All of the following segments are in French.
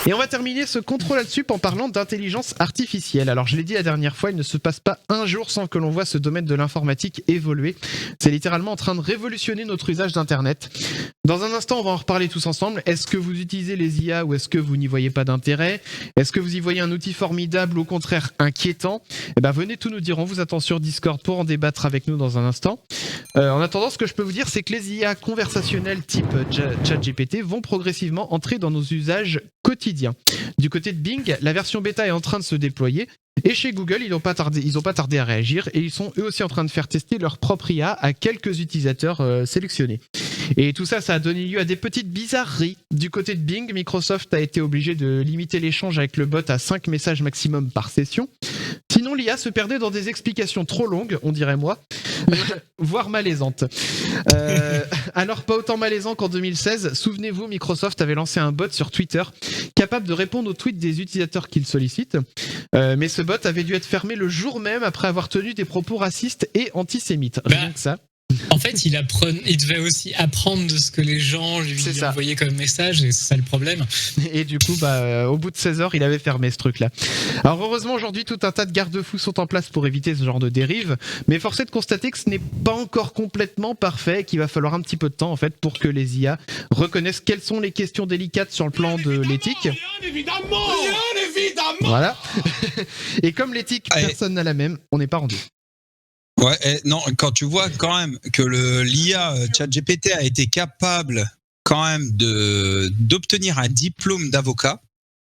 Et on va terminer ce contrôle là-dessus en parlant d'intelligence artificielle. Alors je l'ai dit la dernière fois, il ne se passe pas un jour sans que l'on voit ce domaine de l'informatique évoluer. C'est littéralement en train de révolutionner notre usage d'Internet. Dans un instant, on va en reparler tous ensemble. Est-ce que vous utilisez les IA ou est-ce que vous n'y voyez pas d'intérêt ? Est-ce que vous y voyez un outil formidable ou au contraire inquiétant ? Eh ben venez tout nous dire, on vous attend sur Discord pour en débattre avec nous dans un instant. En attendant, ce que je peux vous dire, c'est que les IA conversationnelles type ChatGPT vont progressivement entrer dans nos usages quotidiens. Du côté de Bing, la version bêta est en train de se déployer. Et chez Google, ils n'ont pas tardé à réagir et ils sont eux aussi en train de faire tester leur propre IA à quelques utilisateurs sélectionnés. Et tout ça, ça a donné lieu à des petites bizarreries. Du côté de Bing, Microsoft a été obligé de limiter l'échange avec le bot à 5 messages maximum par session. Sinon, l'IA se perdait dans des explications trop longues, on dirait moi, voire malaisantes. Alors, pas autant malaisant qu'en 2016, souvenez-vous, Microsoft avait lancé un bot sur Twitter capable de répondre aux tweets des utilisateurs qu'il sollicite. Mais ce bot avait dû être fermé le jour même après avoir tenu des propos racistes et antisémites. Rien que ça. En fait, il devait aussi apprendre de ce que les gens lui envoyaient comme message, et c'est ça le problème. Et du coup, au bout de 16 heures, il avait fermé ce truc-là. Alors heureusement, aujourd'hui, tout un tas de garde-fous sont en place pour éviter ce genre de dérive, mais force est de constater que ce n'est pas encore complètement parfait, qu'il va falloir un petit peu de temps en fait pour que les IA reconnaissent quelles sont les questions délicates sur le plan de l'éthique. Bien évidemment. Voilà. Et comme l'éthique, personne n'a la même, on n'est pas rendu. Ouais, non, quand tu vois quand même que l'IA ChatGPT a été capable quand même d'obtenir un diplôme d'avocat,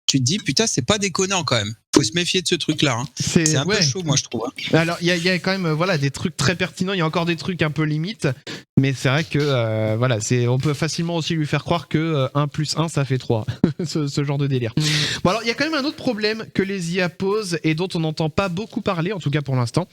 tu te dis putain, c'est pas déconnant quand même. Faut se méfier de ce truc-là. Hein. C'est un peu chaud, moi je trouve. Hein. Alors il y a quand même des trucs très pertinents. Il y a encore des trucs un peu limites, mais c'est vrai que on peut facilement aussi lui faire croire que 1 + 1 ça fait 3. ce genre de délire. Bon alors il y a quand même un autre problème que les IA posent et dont on n'entend pas beaucoup parler, en tout cas pour l'instant.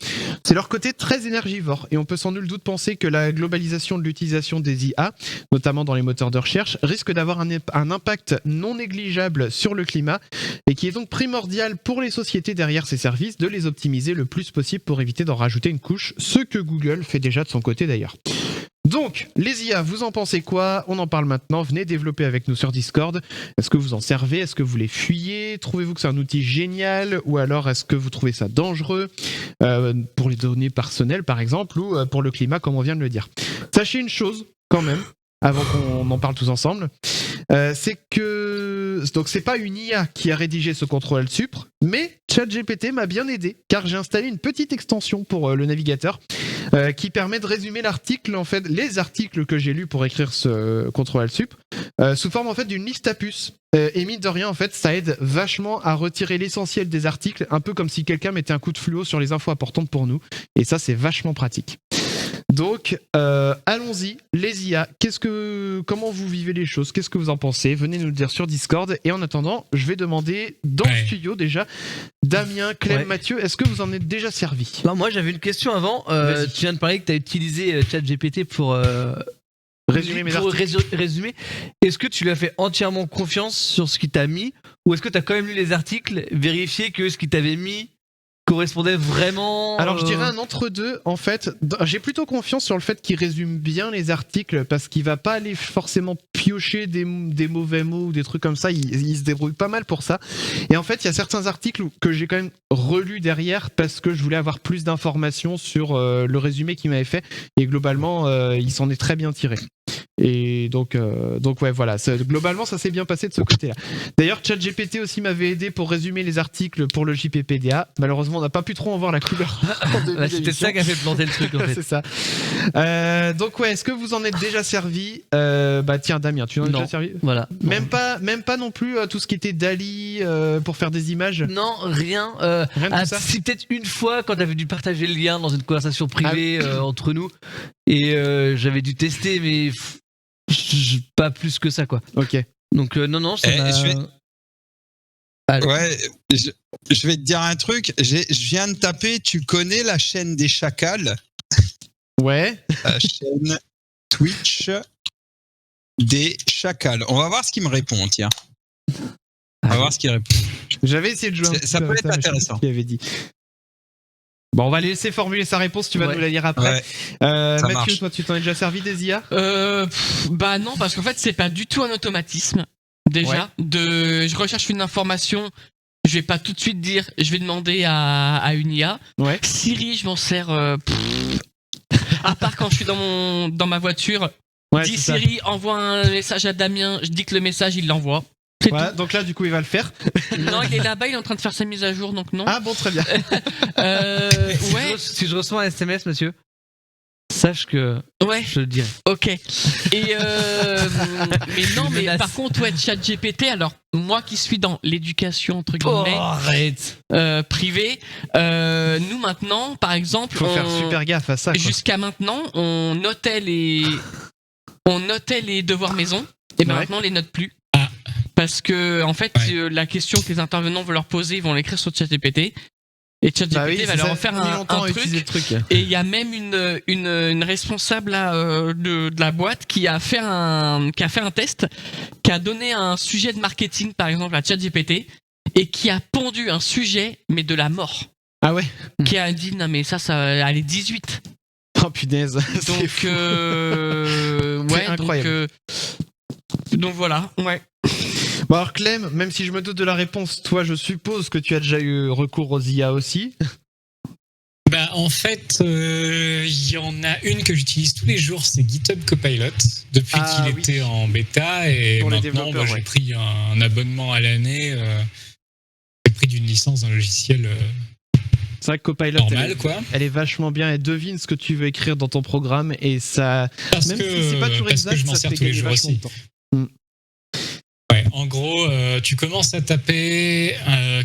C'est leur côté très énergivore et on peut sans nul doute penser que la globalisation de l'utilisation des IA, notamment dans les moteurs de recherche, risque d'avoir un impact non négligeable sur le climat et qui est donc primordial pour les sociétés derrière ces services de les optimiser le plus possible pour éviter d'en rajouter une couche, ce que Google fait déjà de son côté d'ailleurs. Donc, les IA, vous en pensez quoi ? On en parle maintenant, venez développer avec nous sur Discord. Est-ce que vous en servez ? Est-ce que vous les fuyez ? Trouvez-vous que c'est un outil génial ? Ou alors est-ce que vous trouvez ça dangereux pour les données personnelles par exemple, ou pour le climat comme on vient de le dire ? Sachez une chose quand même, avant qu'on en parle tous ensemble, c'est que donc c'est pas une IA qui a rédigé ce contrôle Alt-Supr, mais ChatGPT m'a bien aidé car j'ai installé une petite extension pour le navigateur qui permet de résumer les articles que j'ai lus pour écrire ce contrôle Alt-Supr sous forme en fait d'une liste à puces. Et mine de rien, en fait, ça aide vachement à retirer l'essentiel des articles, un peu comme si quelqu'un mettait un coup de fluo sur les infos importantes pour nous. Et ça, c'est vachement pratique. Donc, allons-y, les IA, comment vous vivez les choses ? Qu'est-ce que vous en pensez ? Venez nous le dire sur Discord. Et en attendant, je vais demander dans le studio déjà, Damien, Clem, Mathieu, est-ce que vous en êtes déjà servi ? Non, moi j'avais une question avant. Tu viens de parler que tu as utilisé ChatGPT pour résumer mes articles. Résumer. Est-ce que tu lui as fait entièrement confiance sur ce qu'il t'a mis, ou est-ce que tu as quand même lu les articles, vérifié que ce qu'il t'avait mis correspondait vraiment Alors je dirais un entre-deux en fait. J'ai plutôt confiance sur le fait qu'il résume bien les articles parce qu'il va pas aller forcément piocher des mauvais mots ou des trucs comme ça, il se débrouille pas mal pour ça. Et en fait il y a certains articles que j'ai quand même relus derrière parce que je voulais avoir plus d'informations sur le résumé qu'il m'avait fait et globalement il s'en est très bien tiré. Et donc ouais voilà, globalement ça s'est bien passé de ce côté-là. D'ailleurs ChatGPT aussi m'avait aidé pour résumer les articles pour le JPPDA. Malheureusement on n'a pas pu trop en voir la couleur. C'était ça qui a fait planter le truc en fait. C'est ça. Donc ouais, est-ce que vous en êtes déjà servi ? Tiens Damien, tu en as déjà servi ? Voilà. Même pas non plus tout ce qui était DALL-E pour faire des images ? Non, rien. Rien de tout ça ? C'est peut-être une fois quand t'avais dû partager le lien dans une conversation privée entre nous et j'avais dû tester mais pas plus que ça quoi. Ok. Donc non ça m'a... Je vais te dire un truc. Je viens de taper. Tu connais la chaîne des chacals ? Ouais. La chaîne Twitch des chacals. On va voir ce qu'il me répond. Tiens. On va voir ce qu'il répond. J'avais essayé de jouer. Ça peut être intéressant. Avait dit. Bon, on va laisser formuler sa réponse, tu vas nous la lire après. Mathieu, marche. toi, tu t'en es déjà servi des IA ? Non, parce qu'en fait, c'est pas du tout un automatisme. déjà. Je recherche une information. Je vais pas tout de suite dire. Je vais demander à une IA. Ouais. Siri, je m'en sers. À part quand je suis dans ma voiture. Ouais, Dis c'est ça. Siri, envoie un message à Damien. Je dis que le message, il l'envoie. C'est Voilà, donc là, du coup, il va le faire. tout. Non, il est là-bas. Il est en train de faire sa mise à jour, donc non. Ah bon, très bien. Ouais. Si je reçois un SMS, monsieur, sache que Ouais. je le dirai. Ok. Et mais non, mais par contre, ouais, ChatGPT. Alors, moi qui suis dans l'éducation entre guillemets Arrête. privée, nous maintenant, par exemple, Faut faire super gaffe à ça. Quoi. jusqu'à maintenant, on notait les devoirs maison, et ben Ouais. maintenant on les note plus. Ah. Parce que en fait, la question que les intervenants veulent leur poser, ils vont l'écrire sur ChatGPT. Et ChatGPT Bah oui, va c'est leur ça. en faire Mis longtemps à un utiliser truc. le truc. Et il y a même une responsable là, de la boîte qui a fait un test, qui a donné un sujet de marketing par exemple à ChatGPT et qui a pondu un sujet mais de la mort. Ah ouais. Qui a dit non mais ça elle est 18. Oh punaise. C'est Donc fou. ouais, C'est incroyable. Donc voilà, ouais. Bon alors Clem, même si je me doute de la réponse, toi je suppose que tu as déjà eu recours aux IA aussi. Bah, en fait, il y en a une que j'utilise tous les jours, c'est GitHub Copilot, depuis Ah, qu'il oui. était en bêta. Et Pour les maintenant, développeurs, j'ai ouais. pris un abonnement à l'année. J'ai pris d'une licence d'un logiciel C'est vrai que Copilot, normal, quoi. elle est vachement bien. Elle devine ce que tu veux écrire dans ton programme et ça. Parce Même que, si c'est pas toujours parce que exact, je m'en ça te sers fait tous les gagner jours vachement aussi. de temps. Ouais, en gros, tu commences à taper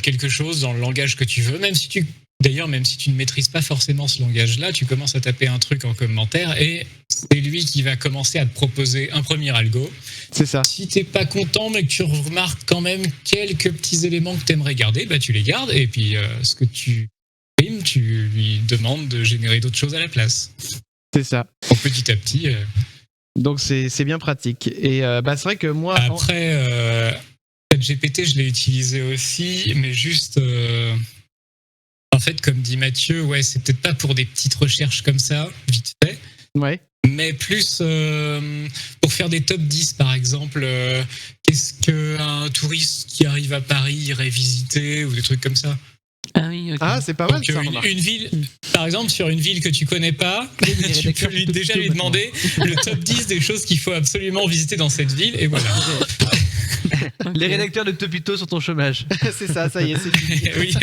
quelque chose dans le langage que tu veux, même si tu ne maîtrises pas forcément ce langage-là, tu commences à taper un truc en commentaire et c'est lui qui va commencer à te proposer un premier algo. C'est ça. Si t'es pas content, mais que tu remarques quand même quelques petits éléments que t'aimerais garder, bah tu les gardes et puis ce que tu imprimes, tu lui demandes de générer d'autres choses à la place. C'est ça. Donc, petit à petit. Donc c'est bien pratique. Et bah c'est vrai que moi. Après, ChatGPT, je l'ai utilisé aussi, mais juste. En fait, comme dit Mathieu, ouais, c'est peut-être pas pour des petites recherches comme ça, vite fait, Ouais. mais plus pour faire des top 10, par exemple. Qu'est-ce qu'un touriste qui arrive à Paris irait visiter, ou des trucs comme ça. Ah oui, ok. Ah c'est pas mal Donc, ça. remarque. une ville, par exemple, sur une ville que tu connais pas, tu peux déjà lui demander le top 10 des choses qu'il faut absolument visiter dans cette ville, et voilà. Ok. Les rédacteurs de Topito sont au chômage. C'est ça, ça y est, c'est fini. Oui.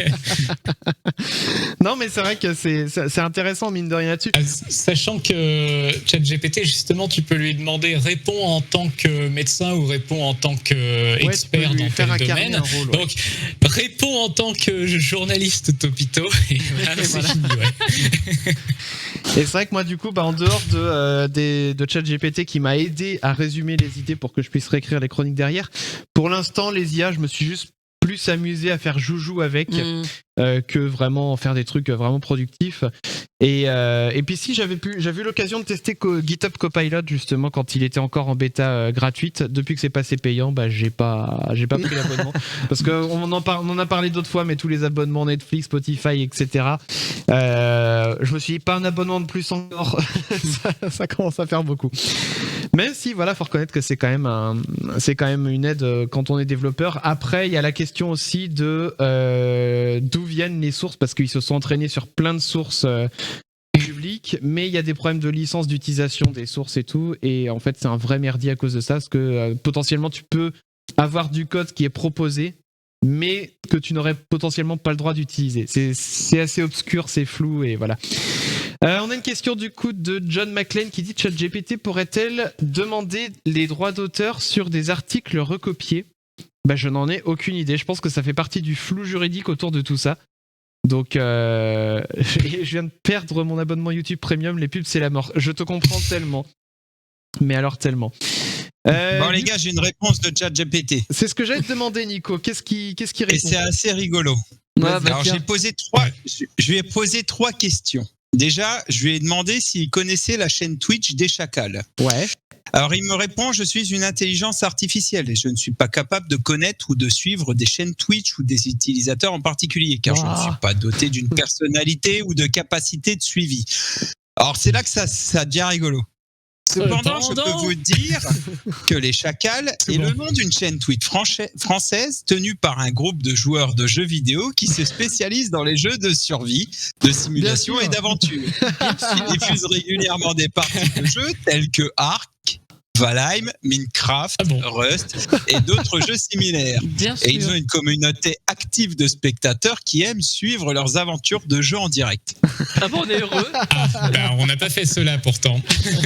Non mais c'est vrai que c'est intéressant mine de rien là-dessus. Sachant que ChatGPT, justement, tu peux lui demander réponds en tant que médecin ou réponds en tant qu'expert dans tel domaine. Rôle, ouais. Donc, réponds en tant que journaliste Topito, et voilà, c'est fini, ouais. Et c'est vrai que moi du coup, bah, en dehors de ChatGPT qui m'a aidé à résumer les idées pour que je puisse réécrire les chroniques derrière, pour l'instant les IA, je me suis juste plus amusé à faire joujou avec que vraiment faire des trucs vraiment productifs. Et puis si j'avais eu l'occasion de tester GitHub Copilot justement quand il était encore en bêta gratuite. Depuis que c'est passé payant, bah j'ai pas pris l'abonnement parce qu'on en a parlé d'autres fois, mais tous les abonnements Netflix, Spotify, etc. Je me suis dit pas un abonnement de plus encore. ça commence à faire beaucoup. Même si voilà, faut reconnaître que c'est quand même une aide quand on est développeur. Après, il y a la question aussi de d'où viennent les sources, parce qu'ils se sont entraînés sur plein de sources publiques, mais il y a des problèmes de licence d'utilisation des sources et tout, et en fait c'est un vrai merdier à cause de ça, parce que potentiellement tu peux avoir du code qui est proposé, mais que tu n'aurais potentiellement pas le droit d'utiliser. C'est assez obscur, c'est flou, et voilà. On a une question du coup de John McLean qui dit ChatGPT pourrait-elle demander les droits d'auteur sur des articles recopiés ? Bah, je n'en ai aucune idée. Je pense que ça fait partie du flou juridique autour de tout ça. Donc, je viens de perdre mon abonnement YouTube Premium. Les pubs, c'est la mort. Je te comprends tellement. Mais alors tellement. Bon les gars, j'ai une réponse de ChatGPT. C'est ce que j'allais te demander, Nico. Qu'est-ce qui répond ? Et c'est assez rigolo. Ouais, Alors je lui ai posé trois questions. Déjà, je lui ai demandé s'il connaissait la chaîne Twitch des Chacals. Ouais. Alors il me répond, je suis une intelligence artificielle et je ne suis pas capable de connaître ou de suivre des chaînes Twitch ou des utilisateurs en particulier, car je ne suis pas doté d'une personnalité ou de capacité de suivi. Alors c'est là que ça devient rigolo. Cependant, je peux vous dire que les Chacals C'est est bon. le nom d'une chaîne Twitch française tenue par un groupe de joueurs de jeux vidéo qui se spécialise dans les jeux de survie, de simulation Bien sûr. et d'aventure. Ils diffusent régulièrement des parties de jeux tels que Ark, Valheim, Minecraft, Ah bon. Rust et d'autres jeux similaires. Bien Et ils sûr. ont une communauté active de spectateurs qui aiment suivre leurs aventures de jeux en direct. Ah bon, on est heureux. Ah, bah, on n'a pas fait cela pourtant.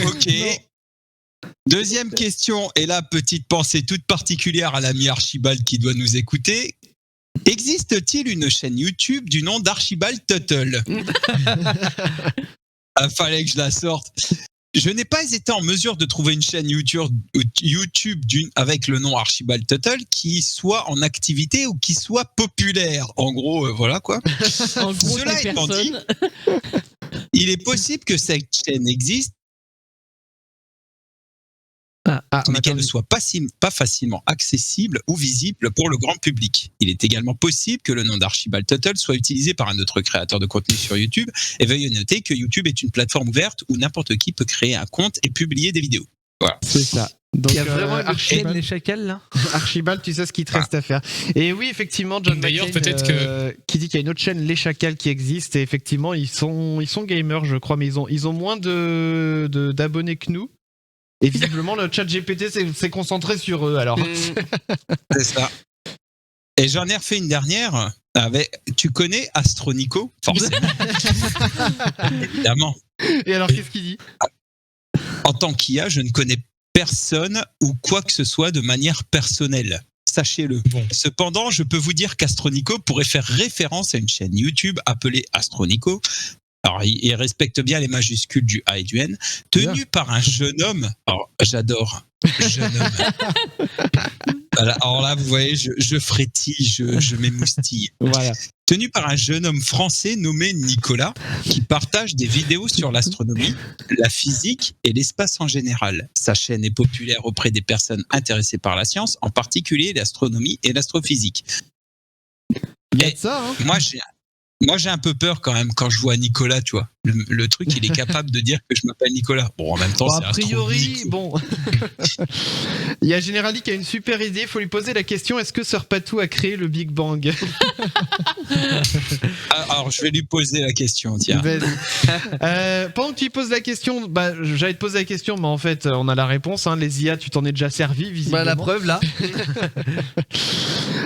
Ok. Deuxième question, et là, petite pensée toute particulière à l'ami Archibald qui doit nous écouter. Existe-t-il une chaîne YouTube du nom d'Archibald Tuttle? Ah, fallait que je la sorte. Je n'ai pas été en mesure de trouver une chaîne YouTube avec le nom Archibald Tuttle qui soit en activité ou qui soit populaire. En gros, voilà quoi. En gros, Cela c'est étant dit, personne. il est possible que cette chaîne existe, mais qu'elle ne soit pas facilement accessible ou visible pour le grand public. Il est également possible que le nom d'Archibald Tuttle soit utilisé par un autre créateur de contenu sur YouTube, et veuillez noter que YouTube est une plateforme ouverte où n'importe qui peut créer un compte et publier des vidéos. C'est ça. Donc, Il y a vraiment une chaîne Archibald, les Chacals là. Archibald, tu sais ce qu'il te reste à faire. Et oui, effectivement, John D'ailleurs, McCain, peut-être qui dit qu'il y a une autre chaîne, Les Chacals, qui existe. Et effectivement, ils sont gamers, je crois, mais ils ont moins d'abonnés que nous. Et visiblement, le chat GPT s'est concentré sur eux. Alors, C'est ça. Et j'en ai refait une dernière. Tu connais Astronico? Forcément. Évidemment. et alors, qu'est-ce qu'il dit? En tant qu'IA, je ne connais personne ou quoi que ce soit de manière personnelle. Sachez-le. Bon. Cependant, je peux vous dire qu'Astronico pourrait faire référence à une chaîne YouTube appelée Astronico. Alors, il respecte bien les majuscules du A et du N, tenu par un jeune homme. Alors, j'adore. Jeune homme. Voilà, alors là, vous voyez, je frétille, je m'émoustille. Voilà. Tenu par un jeune homme français nommé Nicolas, qui partage des vidéos sur l'astronomie, la physique et l'espace en général. Sa chaîne est populaire auprès des personnes intéressées par la science, en particulier l'astronomie et l'astrophysique. Il y a Et de ça, hein. Moi, j'ai un peu peur quand même quand je vois Nicolas, tu vois. Le truc, il est capable de dire que je m'appelle Nicolas. Bon, en même temps, Bon, c'est a priori, astronomique. bon. Il y a Generali qui a une super idée. Il faut lui poser la question, est-ce que Sir Patou a créé le Big Bang? Alors, je vais lui poser la question, tiens. Vas-y. Pendant que tu lui poses la question, j'allais te poser la question, mais en fait, on a la réponse. Hein. Les IA, tu t'en es déjà servi, visiblement. Bah, la preuve là.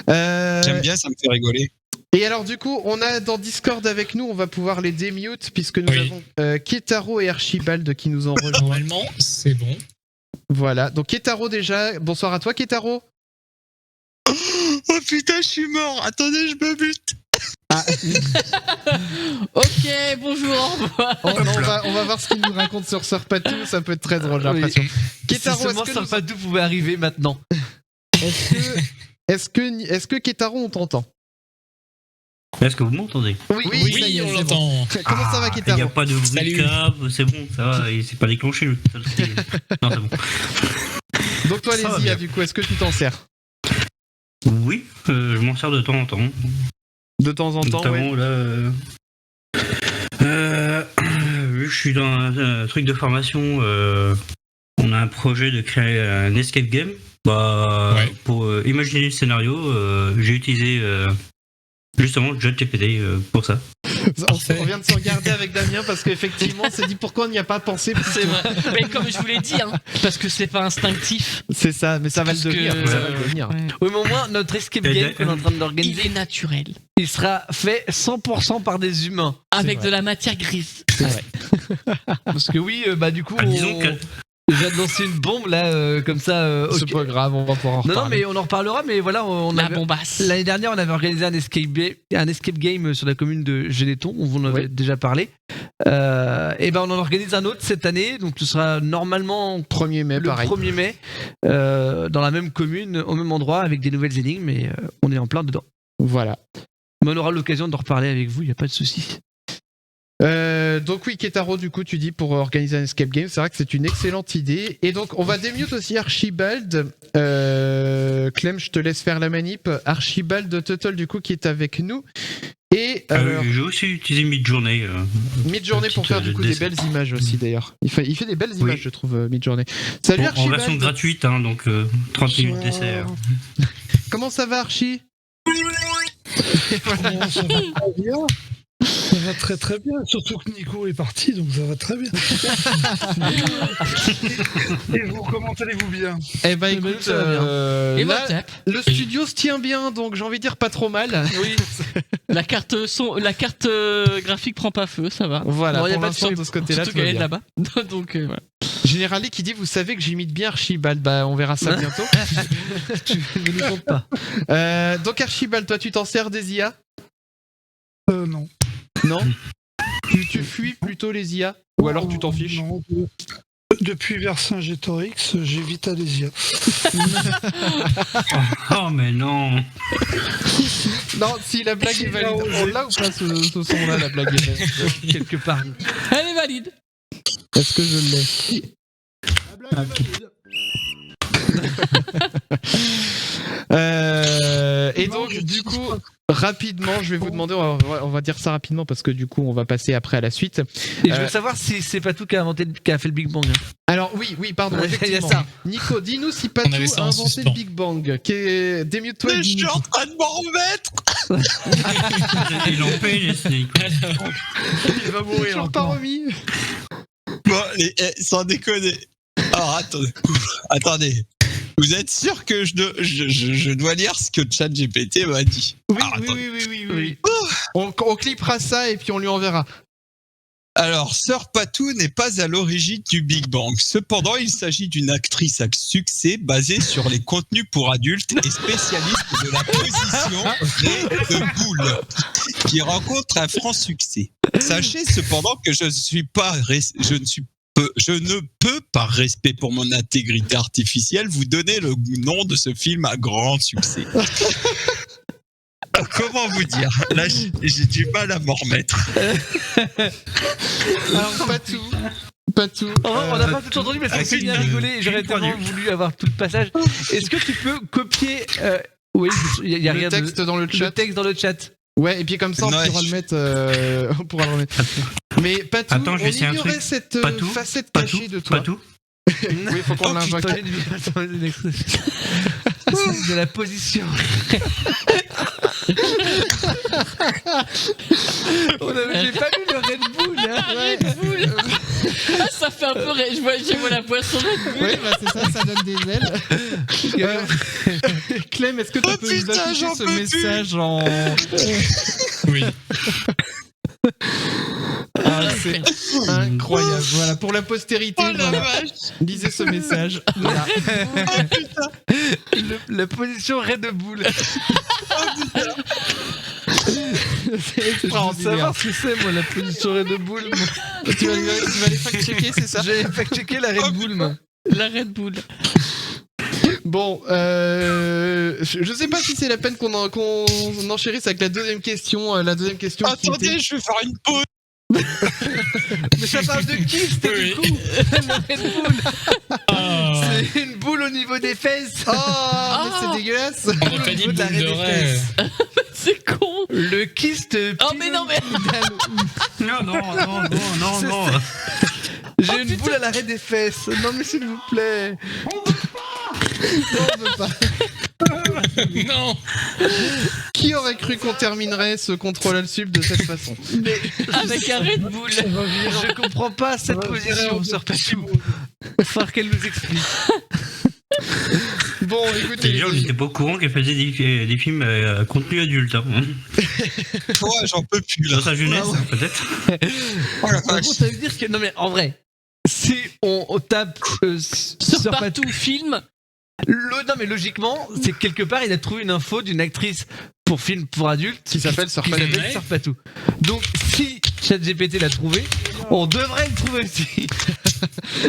J'aime bien, ça me fait rigoler. Et alors du coup, on a dans Discord avec nous, on va pouvoir les démute puisque nous Oui. avons Ketaro et Archibald qui nous ont rejoints. Normalement, c'est bon. Voilà, donc Ketaro déjà, bonsoir à toi Ketaro. Oh putain, je suis mort. Attendez, je me bute. Ah, Ok, bonjour, au revoir. on va voir ce qu'il nous raconte sur Sir Patou, ça peut être très drôle, j'ai l'impression. Si Ketaro, seulement est-ce que, Sir Patou pouvait arriver maintenant. est-ce que Ketaro on t'entend? Est-ce que vous m'entendez? Oui, ça y est, on c'est l'entend. bon. Comment ça va Il n'y Ketaro? a pas de bruit Salut. de câble, c'est bon, ça va, il s'est pas déclenché. Non, c'est bon. Donc toi Ça va les IA bien. du coup, est-ce que tu t'en sers? Oui, je m'en sers de temps en temps. De temps en temps, ouais. Notamment là, je suis dans un truc de formation. On a un projet de créer un escape game. Ouais. Pour imaginer le scénario, j'ai utilisé justement ChatGPT pour ça. Parfait. On vient de se regarder avec Damien parce qu'effectivement, on s'est dit pourquoi on n'y a pas pensé plus C'est tôt. vrai. Mais comme je vous l'ai dit, hein, parce que c'est pas instinctif. C'est ça, mais ça va le Parce devenir. que- Ça va le devenir. Ouais. Oui, mais au moins, notre escape game qu'on est en train Il d'organiser, est naturel. il sera fait 100% par des humains. Avec vrai. de la matière grise. Parce que oui, du coup, Disons que je viens de lancer une bombe là, comme ça. C'est ok. pas grave, on va pouvoir en Non, non, reparler. mais on en reparlera, mais voilà, on La avait- bombasse. l'année dernière, on avait organisé un escape game sur la commune de Généton, on vous en avait Ouais. déjà parlé. Et ben on en organise un autre cette année, donc ce sera normalement 1er mai, le pareil. 1er mai, dans la même commune, au même endroit, avec des nouvelles énigmes, mais on est en plein dedans. Voilà. Mais on aura l'occasion d'en reparler avec vous, il n'y a pas de souci. Donc oui, Ketaro, du coup, tu dis pour organiser un escape game, c'est vrai que c'est une excellente idée. Et donc, on va démute aussi Archibald. Clem, je te laisse faire la manip. Archibald Tuttle, du coup, qui est avec nous. Et alors, J'ai aussi utilisé Midjourney. Midjourney pour faire du coup des dessin. belles images aussi d'ailleurs. Il fait des belles images, je trouve, Midjourney. Salut Bon, en Archibald. version gratuite, hein, donc 30 minutes d'essai. Comment ça va Archie? Comment ça va très bien. Ça va très très bien, surtout que Nico est parti, donc ça va très bien. Et vous, comment allez-vous bien? Eh ben ben, écoute, ça va bien. Et là, WhatsApp. le studio se tient bien, donc j'ai envie de dire pas trop mal. Oui. La carte graphique prend pas feu, ça va. Voilà, Bon, y a pour pas de l'instant souci. de ce côté-là, Surtout tout va qu'elle est bien. là-bas. Donc voilà. Générali qui dit, vous savez que j'imite bien Archibald, bah on verra ça bientôt. Tu ne nous comptes pas. Donc Archibald, toi tu t'en sers des IA? Non. Non? Tu fuis plutôt les IA? Ou alors tu t'en fiches? Non, depuis Vercingétorix, j'évite Alésia. Oh, mais non. Non, si la blague est valide. On l'a ou pas ce son-là, la blague est valide? Quelque part. Elle est valide. Est-ce que je l'ai? Et donc, du coup, rapidement, je vais vous demander, on va dire ça rapidement parce que du coup, on va passer après à la suite. Et je veux savoir si c'est Patou qui a fait le Big Bang. Alors, oui, pardon, Ouais, il y a effectivement. ça. Suspens. Dis-nous si On Patou avait ça a en inventé le suspens. Big Bang. Démute-toi et Mais je suis dis-nous. en train de m'en remettre. Ils l'ont payé, les Snake. Il va mourir. Toujours pas remis. Bon, sans déconner. Alors, attendez. Vous êtes sûr que je dois lire ce que ChatGPT m'a dit? Oui, Alors, attendez. oui. On clippera ça et puis on lui enverra. Alors, Sœur Patou n'est pas à l'origine du Big Bang. Cependant, il s'agit d'une actrice à succès basée sur les contenus pour adultes et spécialiste de la position de boule, qui rencontre un franc succès. Sachez cependant que je ne peux, par respect pour mon intégrité artificielle, vous donner le nom de ce film à grand succès. Comment vous dire? Là, j'ai du mal à m'en remettre. Alors, Patou. On n'a pas tout entendu, mais ça me fait bien rigoler. J'aurais tellement voulu avoir tout le passage. Est-ce que tu peux copier oui, il y a Le rien texte dans le chat. Le texte dans le chat. Ouais, et puis comme ça, on pourra le mettre. On pourra le remettre. Mais Patou, Attends, je on vais essayer un ignorait truc. cette Patou, facette Patou, cachée de toi. Patou. Oui, faut qu'on l'invoque. De la position. J'ai pas lu le Red Bull. Hein. Red Bull. Ah, ça fait un peu. Je vois la boisson Red Bull. Oui, bah c'est ça donne des ailes. Clem, est-ce que tu peux nous putain, afficher j'en ce peux message en. Oui. Ah, c'est incroyable. Voilà, pour la postérité, Oh la voilà. vache. Lisez ce message. Voilà. La position Red Bull. C'est Je veux extraordinaire. savoir ce que c'est, moi, la position Red Bull. Tu vas les fact-checker, c'est ça? J'ai fact-checké la Red Bull, moi. La Red Bull. Bon, je sais pas si c'est la peine qu'on enchérisse avec la deuxième question. La deuxième question. qui Attendez, était- je vais faire une pause. Mais ça parle de kiss, Oui, du oui. coup. Le Red Bull. Ah, C'est une boule au niveau des fesses. Oh, mais c'est dégueulasse. on n'a pas dit Au niveau de la boule de raie des rêve. C'est con. Le kiss de Oh, mais non, mais. Non. J'ai une boule à l'arrêt des fesses. Non, mais s'il vous plaît. Non, on veut pas. Non. Qui aurait cru qu'on terminerait ce contrôle al sub de cette façon? Avec un Red Bull. Je comprends pas cette position, sœur Patou. Il va falloir qu'elle nous explique. Bon, écoutez, Les gens n'étaient pas au courant qu'elle faisait des films à contenu adulte. Hein. Toi, j'en peux plus là. Dans sa jeunesse, Ah ouais. peut-être. Oh la En vache. gros, ça veut dire que. Non, mais en vrai, si on tape Sur Sœur Patou. partout film. Non, mais logiquement, c'est que quelque part, il a trouvé une info d'une actrice pour film pour adultes qui s'appelle Sœur qui Patou. s'appelle Sœur Patou. Donc, si ChatGPT l'a trouvé, on devrait le trouver aussi.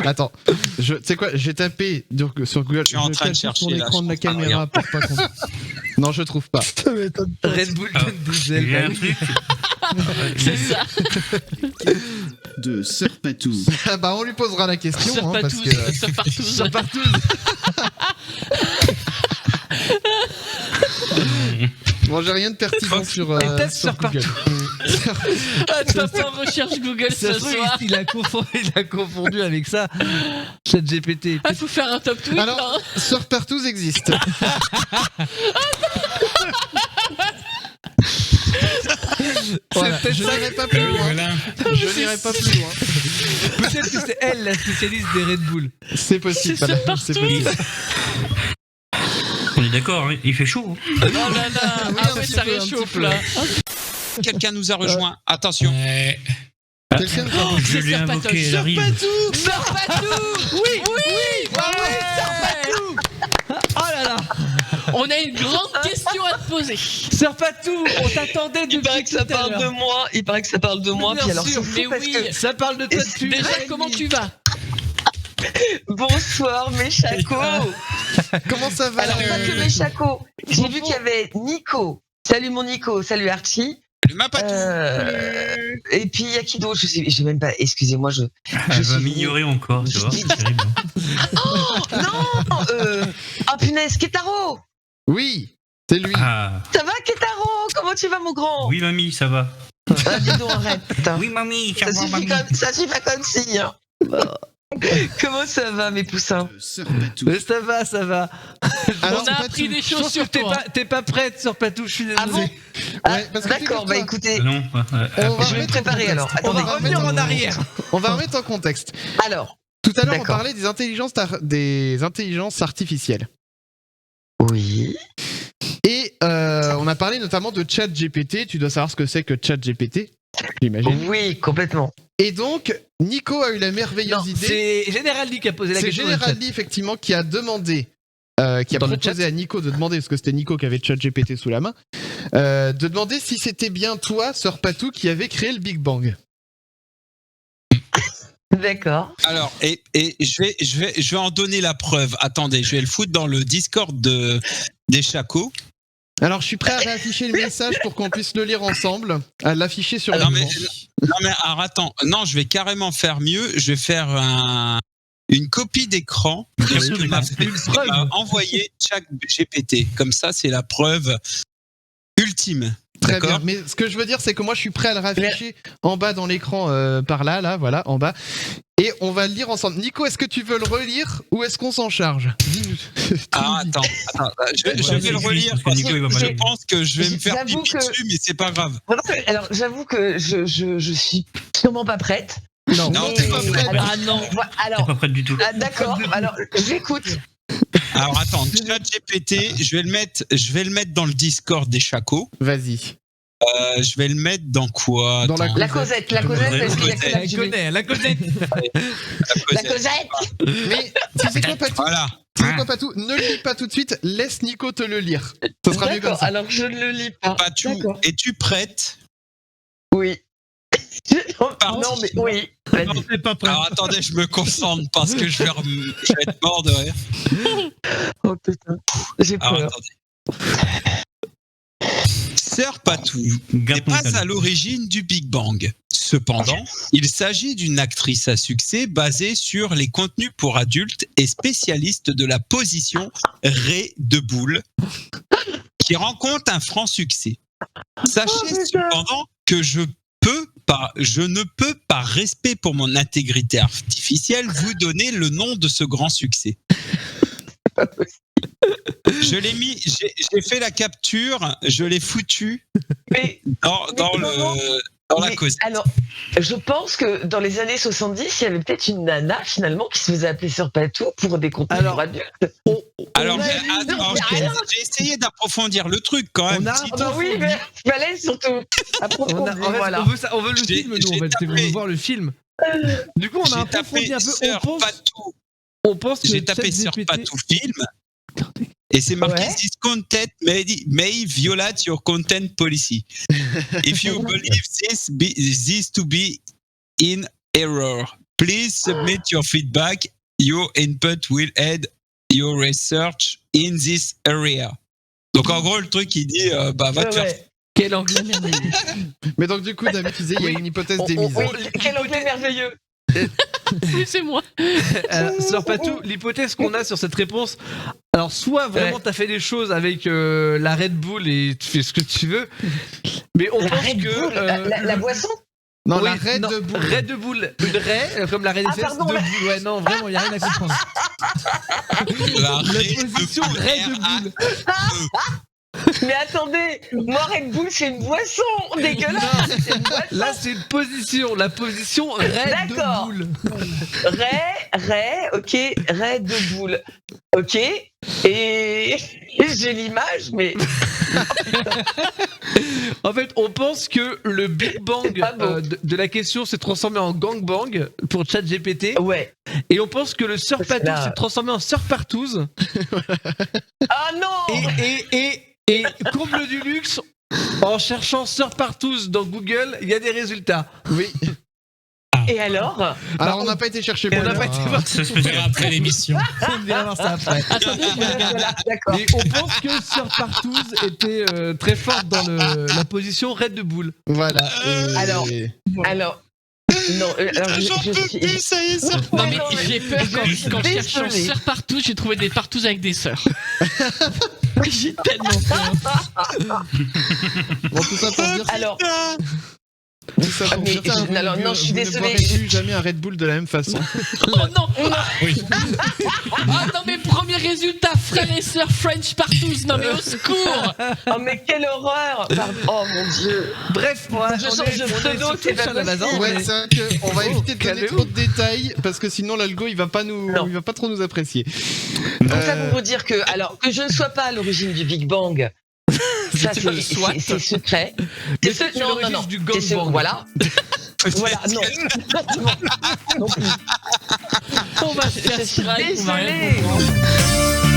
Attends, tu sais quoi, j'ai tapé sur Google. Je suis en train de tape sur chercher, là, l'écran de la je suis en train de caméra pour pas qu'on. Non, je trouve pas. Ça m'étonne pas. Red Bull Ah. donne des ailes. Il y a bah un oui. truc. C'est ça. de Sœur Patou. Ah bah on lui posera la question Sur hein, parce partout. que Sur partout. Sœur Patou. Bon, j'ai rien de pertinent sur teste sur sur Google. Ah, tu vas faire recherche Google Ça ce se trouve, soir. il a confondu avec ça. ChatGPT. Ah, faut faire un top tweet Alors, là. Surpartous existe. Voilà, peut-être je ça. n'irai pas plus loin. Voilà. Je n'irai pas plus loin. Peut-être que c'est elle la spécialiste des Red Bull. C'est possible. C'est voilà, Surpartous. c'est possible. On est d'accord, hein, il fait chaud. Oh là là. Oui, Ah un ouais, petit ça peu, un réchauffe petit là. Quelqu'un nous a rejoint. Attention. Ouais. Quelqu'un nous a Oh, Je c'est l'ai Surpatoche. invoqué, elle arrive. Surpatou. Oui, oui. Ah ouais. Oh là là. On a une grande question à te poser. Sœur Patou, on t'attendait depuis Il paraît que ça tout à parle de l'heure. moi. Il paraît que ça parle de moi. Bien Puis alors, sûr, c'est fou mais parce oui. que Ça parle de toi depuis Déjà, une heure et comment demie. tu vas? bonsoir mes chacos. Comment ça va Alors pas que mes chacos. J'ai vu qu'il y avait Nico. Salut mon Nico. Salut Archie. Le Mapatou. Et puis il y a qui d'autre? Je sais même pas. Excusez-moi. Elle va suis m'ignorer encore, tu vois. C'est terrible. Non. Ah punaise, Ketaro. Oui, c'est lui. Ah, Ça va Ketaro? Comment tu vas mon grand? oui, mamie, ça va. Ah, dis donc arrête. Putain. Oui, mamie, Ça suffit pas comme signe. Hein. Comment ça va mes poussins? Surpatou. Mais ça va, ça va. Alors, On a pas appris tout. des Je choses pense que sur toi. t'es pas prête, Sœur Patou, je suis désolé. Ah bon? Ouais, parce que D'accord. Bah figure-toi, écoutez, Non, On va je vais me remettre en préparer contexte. alors. On va Attendez. revenir en arrière. On va remettre en contexte. Alors. Tout à l'heure, on D'accord. parlait des intelligences artificielles. Oui. Et on a parlé notamment de ChatGPT. Tu dois savoir ce que c'est que ChatGPT, j'imagine. Oui, complètement. Et donc, Nico a eu la merveilleuse Non, idée. c'est Général Lee qui a posé la C'est question. Général Lee, effectivement, qui a demandé, qui a Dans le proposé chat. à Nico de demander, parce que c'était Nico qui avait ChatGPT sous la main, de demander si c'était bien toi, Sœur Patou, qui avait créé le Big Bang. D'accord. Alors, et je vais en donner la preuve. Attendez, je vais le foutre dans le Discord des Chacos. Alors, je suis prêt à réafficher le message pour qu'on puisse le lire ensemble, à l'afficher sur Non, l'écran. Non, mais alors attends. Non, je vais carrément faire mieux. Je vais faire une copie d'écran de ce que m'a envoyé ChatGPT. Comme ça, c'est la preuve ultime. Très D'accord. bien. Mais ce que je veux dire, c'est que moi, je suis prêt à le réafficher en bas dans l'écran, par là, voilà, en bas. Et on va le lire ensemble. Nico, est-ce que tu veux le relire ou est-ce qu'on s'en charge? Dis-nous. Ah, attends. Je vais le relire parce que parce Nico, il va que pas je le- pense que je vais me faire J'avoue pipi que- dessus, mais c'est pas grave. Alors, j'avoue que je suis sûrement pas prête. Non, Non, t'es pas prête. Alors, Ah non. ouais, T'es alors, pas prête du tout. d'accord. Alors, j'écoute. Alors attends, ChatGPT, je vais le mettre dans le Discord des Chacos. vas-y. Je vais le mettre dans quoi? Dans la Attends, La Cosette, parce qu'il y a que la Elle connaît, la connaît. La Cosette. Mais tu sais quoi, Patou? Voilà. Tu sais quoi, Patou? Ne le lis pas tout de suite. Laisse Nico te le lire. Ce sera mieux comme D'accord. ça. Alors, je ne le lis pas. Patou, D'accord. es-tu prête? Oui. Non, mais oui. Vas-y. Non, t'es pas prêt. Alors attendez, je me concentre parce que je vais être mort de rire. Oh putain. J'ai Alors peur. attendez. Sœur Patou n'est Garde ton pas calme. à l'origine du Big Bang. Cependant, il s'agit d'une actrice à succès basée sur les contenus pour adultes et spécialiste de la position Ré de boule, qui rencontre un franc succès. Sachez cependant que je ne peux, par respect pour mon intégrité artificielle, vous donner le nom de ce grand succès. Je l'ai mis, j'ai fait la capture, je l'ai foutu Mais, dans la mais cause. alors, je pense que dans les années 70, il y avait peut-être une nana finalement qui se faisait appeler Sœur Patou pour des contenus Alors, pour adultes. Alors, on a- attends, j'ai essayé d'approfondir le truc quand même. On a Si- Ah bah oui, mais il fallait surtout approfondir. En fait, Voilà. on veut le J'ai- film, nous, en j'ai fait. On tapé- veut voir le film. Du coup, on a J'ai approfondi tapé un peu. Sœur Patou, On pense que j'ai tapé Sœur ChatGPT Patou film. Et c'est marqué Ouais. This content may violate your content policy. If you believe this to be in error, please submit your feedback. Your input will aid your research in this area. Donc en gros, le truc, il dit, va te faire. Ouais. Quel anglais merveilleux. Mais donc, du coup, David disait, il y a une hypothèse d'émise. Oui, quel anglais merveilleux. Oui, c'est moi. Sœur Patou, l'hypothèse qu'on a sur cette réponse, alors soit vraiment t'as fait des choses avec la Red Bull et tu fais ce que tu veux, mais on La pense Red que Bull, la boisson. Non, oui, la Red non, Bull. Red Bull, une raie, comme la Red Ah, SS, pardon, de la- Bull. Ouais, non, vraiment, il a rien à comprendre. La La position Red Bull. Mais attendez, moi Red Bull c'est une boisson dégueulasse. C'est une boisson. Là, c'est une position, la position Red D'accord. Bull. Ok, Red Bull, ok. Et j'ai l'image, mais En fait, on pense que le Big Bang C'est pas beau. de la question s'est transformé en gangbang pour ChatGPT. ouais. Et on pense que le Sœur Parce que Patou là- s'est transformé en Sœur Partouze. Ah non. Et comble du luxe, en cherchant Sœur Partouze dans Google, il y a des résultats. Oui. Et alors? Alors, on n'a pas été chercher plus On n'a loin, pas été hein. voir Ça se On peut verra après l'émission. on ira voir ça après. Attendez, je vais regarder. Voilà, d'accord. Mais on pense que Sœur Partouze était très forte dans la position Red Bull. Voilà. Alors, non, alors J'en peux suis- plus, ça y est, ça Non, mais non, mais j'ai peur je suis quand je cherche en désolée. sœurs partout, j'ai trouvé des partous avec des sœurs. J'ai tellement peur. Bon, tout ça pour dire. Alors, Tout ça pour mais dire ça, vous alors, ne- non, je suis vous ne désolée. boirez plus jamais un Red Bull de la même façon. Oh non, Oui. ah non, mais premier résultat, frères et sœurs French partous. Non, mais au secours. oh mais quelle horreur! Pardon. Oh mon dieu! Bref, on Je sens que je est pseudo, sur c'est pas Charles Lavazan, possible. Ouais, mais- c'est vrai qu'on va éviter de donner calmez-vous. trop de détails parce que sinon l'algo il va pas nous, Non. il va pas trop nous apprécier. Tout ça pour vous dire que, alors, que je ne sois pas à l'origine du Big Bang, ça tu le souhaites. c'est secret. Mais C'est tu es l'origine du C'est ce- gangbang. Voilà. Voilà, non. non plus. On va se Je faire suis strike, on va rien désolée. comprendre.